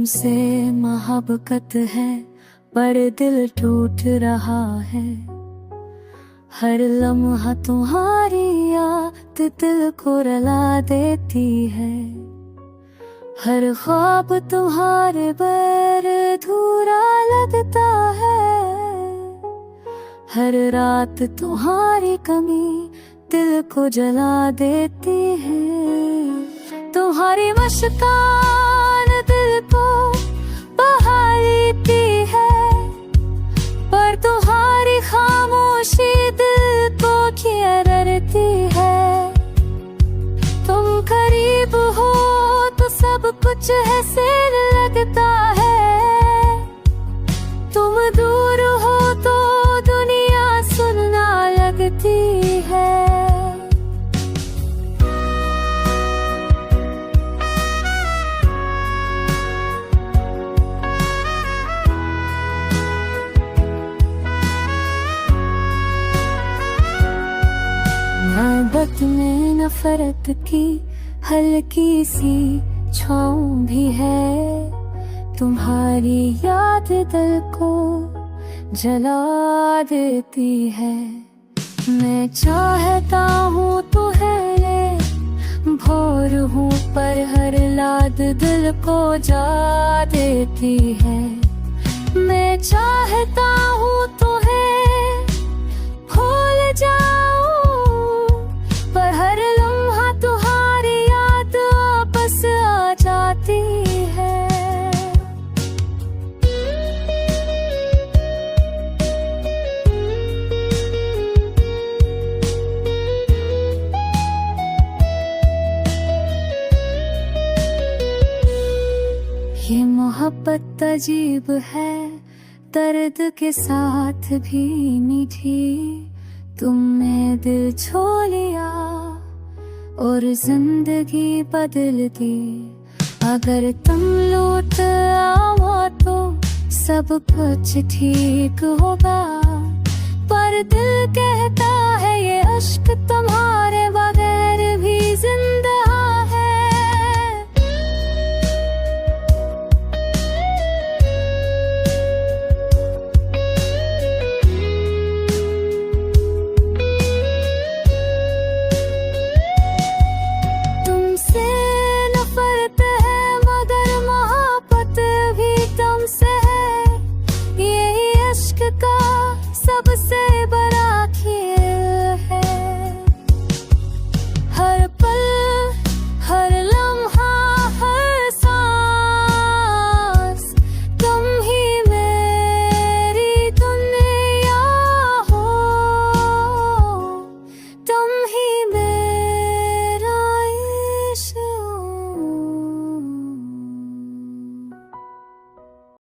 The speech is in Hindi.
तुमसे मोहब्बत है पर दिल टूट रहा है। हर लम्हा तुम्हारी याद दिल को रुला देती है। हर ख्वाब तुम्हारे पर अधूरा लगता है। हर रात तुम्हारी कमी दिल को जला देती है। तुम्हारी मुस्कान दिल को बहा लेती है, पर तुम्हारी खामोशी दिल को घेरती है। तुम करीब हो तो सब कुछ हसीन लगता है। तुम दूर हो तो दुनिया सुनना लगती है। मोहब्बत में नफरत की हल्की सी छाँव भी है। तुम्हारी याद दिल को जला देती है। मैं चाहता हूँ तुम्हें भोर हूँ, पर हर लाद दिल को जा देती है। मैं चाहता हूँ तुम्हें भूल जाऊं, पर हर लम्हा तुम्हारी याद वापस आ जाती है। ये मोहब्बत अजीब है, दर्द के साथ भी मीठी। तुमने दिल छोड़ लिया और जिंदगी बदल दी। अगर तुम लौट आओ तो सब कुछ ठीक होगा, पर दिल कहता है ये अश्क तुम्हारे बगैर भी जिंदा